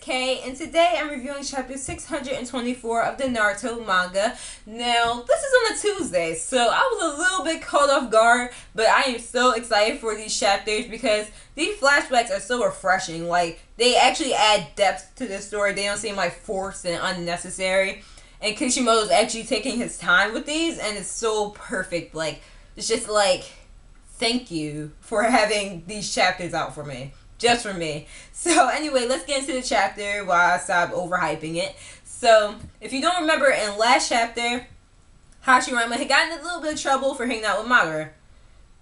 MK, and today I'm reviewing chapter 624 of the Naruto manga. Now, this is on a Tuesday, so I was a little bit caught off guard, but I am so excited for these chapters because these flashbacks are so refreshing. Like, they actually add depth to the story. They don't seem like forced and unnecessary. And Kishimoto's actually taking his time with these, and it's so perfect. Like, it's just like, thank you for having these chapters out for me. Just for me. So anyway, let's get into the chapter while I stop overhyping it. So, if you don't remember, in last chapter, Hashirama had gotten a little bit of trouble for hanging out with Madara.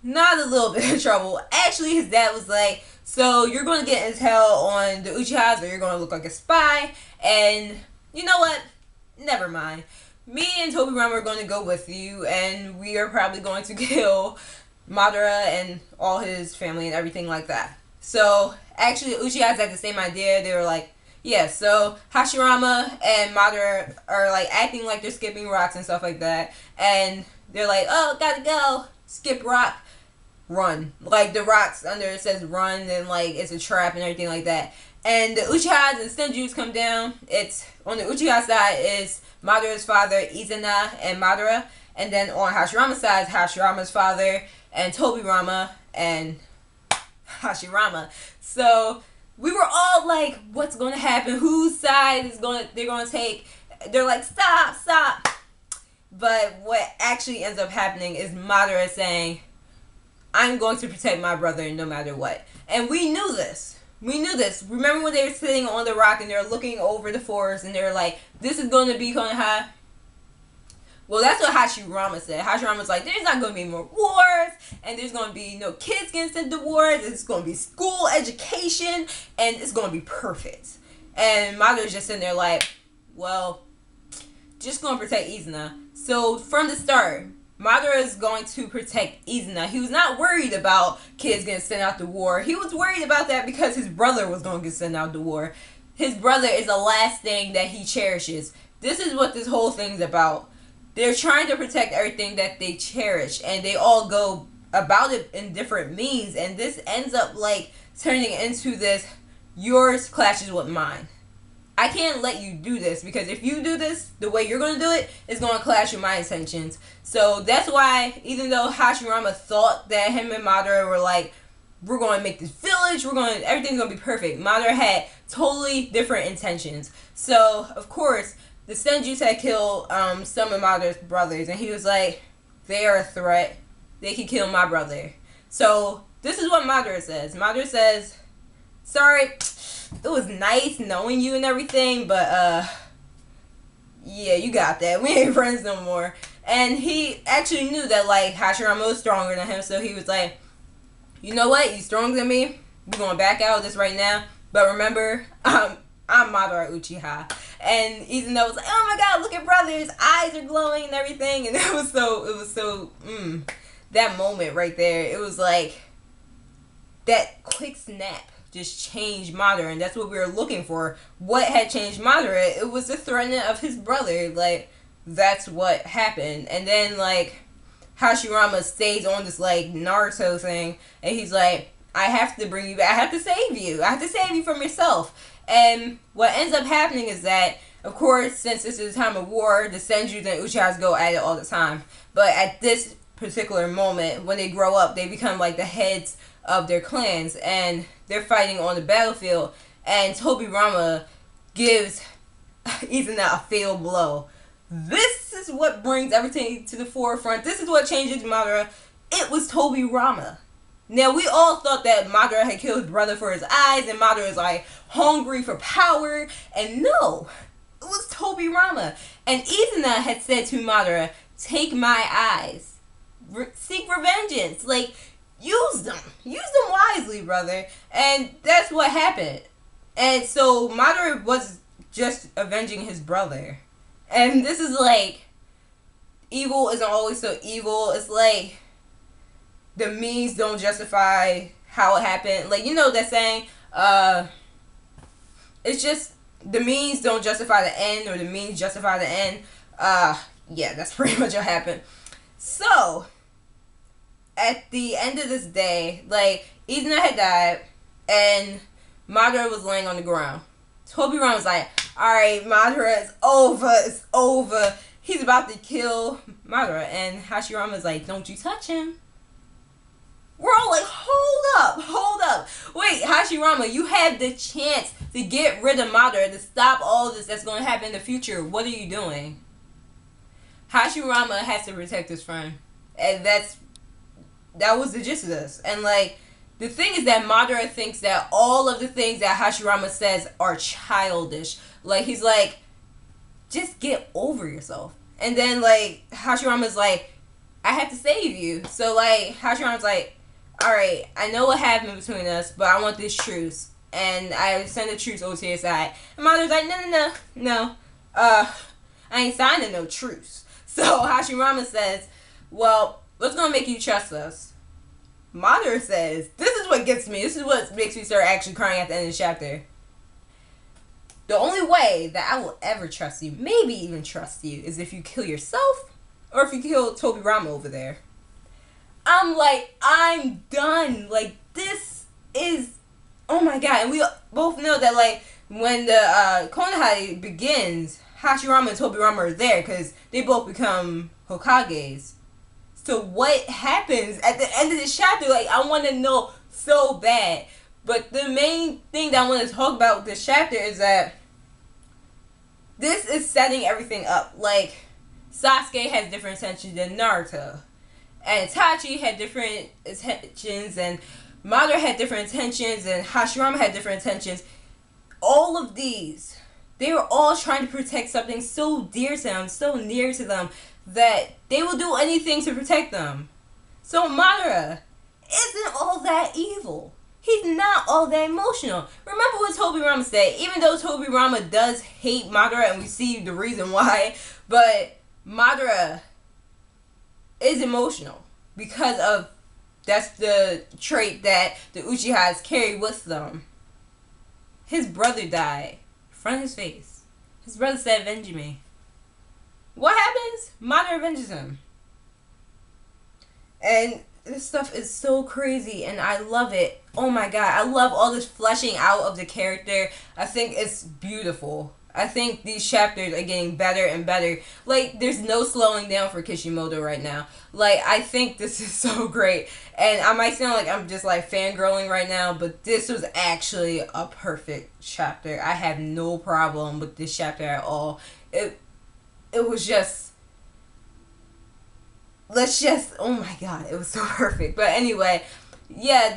Not a little bit of trouble. Actually, his dad was like, so you're going to get intel on the Uchihas, or you're going to look like a spy. And you know what? Never mind. Me and Tobirama are going to go with you, and we are probably going to kill Madara and all his family and everything like that. So, actually, Uchihas had the same idea. They were like, yeah, so Hashirama and Madara are, like, acting like they're skipping rocks and stuff like that. And they're like, oh, gotta go. Skip rock. Run. Like, the rocks under it says run, and, like, it's a trap and everything like that. And the Uchihas and Senjus come down. It's, on the Uchiha side is Madara's father, Izuna, and Madara. And then on Hashirama's side is Hashirama's father, and Tobirama, and Hashirama. So we were all like, what's going to happen? Whose side they're going to take? They're like, stop. But what actually ends up happening is Madara saying, I'm going to protect my brother no matter what. And we knew this. Remember when they were sitting on the rock and they're looking over the forest and they're like, this is going to be Konoha? Well, that's what Hashirama said. Hashirama was like, there's not going to be more wars, and there's going to be no kids getting sent to wars, it's going to be school education, and it's going to be perfect. And Madara's just sitting there like, well, just going to protect Izuna. So, from the start, Madara is going to protect Izuna. He was not worried about kids getting sent out to war. He was worried about that because his brother was going to get sent out to war. His brother is the last thing that he cherishes. This is what this whole thing's about. They're trying to protect everything that they cherish, and they all go about it in different means, and this ends up like turning into this, yours clashes with mine. I can't let you do this, because if you do this the way you're going to do it, it's going to clash with my intentions. So that's why, even though Hashirama thought that him and Madara were like, we're going to make this village, everything's going to be perfect, Madara had totally different intentions. So, of course, the Senjus had killed some of Madara's brothers, and he was like, they are a threat. They can kill my brother. So, this is what Madara says. Madara says, sorry, it was nice knowing you and everything, but, yeah, you got that. We ain't friends no more. And he actually knew that, like, Hashirama was stronger than him, so he was like, you know what? You stronger than me. We're going to back out of this right now. But remember, I'm Madara Uchiha. And Izuna was like, oh my god, look at brother, his eyes are glowing and everything. And it was so, that moment right there, it was like, that quick snap just changed Madara. And that's what we were looking for. What had changed Madara? It was the threatening of his brother. Like, that's what happened. And then, like, Hashirama stays on this, like, Naruto thing. And he's like, I have to bring you back. I have to save you. I have to save you from yourself. And what ends up happening is that, of course, since this is a time of war, the Senjus and Uchihas go at it all the time. But at this particular moment, when they grow up, they become like the heads of their clans, and they're fighting on the battlefield. And Tobirama gives Izuna a fatal blow. This is what brings everything to the forefront. This is what changes Madara. It was Tobirama. Now, we all thought that Madara had killed his brother for his eyes, and Madara is, like, hungry for power, and no, it was Tobirama. And Izuna had said to Madara, take my eyes, seek revengeance, like, use them wisely, brother. And that's what happened. And so, Madara was just avenging his brother. And this is, like, evil isn't always so evil. It's like, the means don't justify how it happened. Like, you know that saying, it's just, the means don't justify the end, or the means justify the end. Yeah, that's pretty much what happened. So, at the end of this day, like, Izuna had died, and Madara was laying on the ground. Tobirama's like, alright, Madara, it's over, it's over. He's about to kill Madara. And Hashirama's like, don't you touch him. We're all like, hold up. Wait, Hashirama, you had the chance to get rid of Madara, to stop all this that's going to happen in the future. What are you doing? Hashirama has to protect his friend. And that was the gist of this. And like, the thing is that Madara thinks that all of the things that Hashirama says are childish. Like, he's like, just get over yourself. And then like, Hashirama's like, I have to save you. So like, Hashirama's like, alright, I know what happened between us, but I want this truce. And I send the truce over to your side. And Madara's like, no. I ain't signing no truce. So Hashirama says, well, what's gonna make you trust us? Madara says, this is what gets me. This is what makes me start actually crying at the end of the chapter. The only way that I will ever trust you, maybe even trust you, is if you kill yourself or if you kill Tobirama over there. I'm like, I'm done. Like, this is, oh my god. And we both know that, like, when the Konoha begins, Hashirama and Tobirama are there because they both become Hokages. So what happens at the end of this chapter? Like, I want to know so bad. But the main thing that I want to talk about with this chapter is that this is setting everything up. Like, Sasuke has different intentions than Naruto. And Itachi had different intentions, and Madara had different intentions, and Hashirama had different intentions. All of these, they were all trying to protect something so dear to them, so near to them, that they will do anything to protect them. So Madara isn't all that evil. He's not all that emotional. Remember what Tobirama said. Even though Tobirama does hate Madara, and we see the reason why, but Madara is emotional because of, that's the trait that the Uchihas carry with them. His brother died in front of his face. His brother said, avenge me. What happens? Madara avenges him. And this stuff is so crazy and I love it. Oh my god, I love all this fleshing out of the character. I think it's beautiful. I think these chapters are getting better and better. Like, there's no slowing down for Kishimoto right now. Like, I think this is so great. And I might sound like I'm just, like, fangirling right now, but this was actually a perfect chapter. I have no problem with this chapter at all. It was just... oh my god, it was so perfect. But anyway, yeah,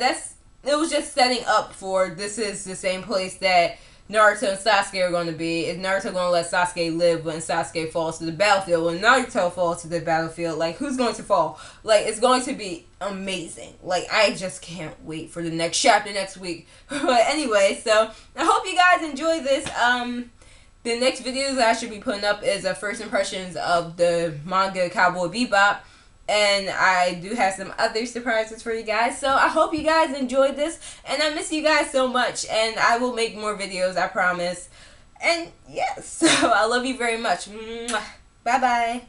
it was just setting up for, this is the same place that Naruto and Sasuke are going to be. Is Naruto going to let Sasuke live when Sasuke falls to the battlefield? When Naruto falls to the battlefield, like, who's going to fall? Like, it's going to be amazing. Like, I just can't wait for the next chapter next week. But anyway, so, I hope you guys enjoy this. The next videos I should be putting up is first impressions of the manga Cowboy Bebop. And I do have some other surprises for you guys. So I hope you guys enjoyed this. And I miss you guys so much. And I will make more videos, I promise. And yes, so I love you very much. Bye-bye.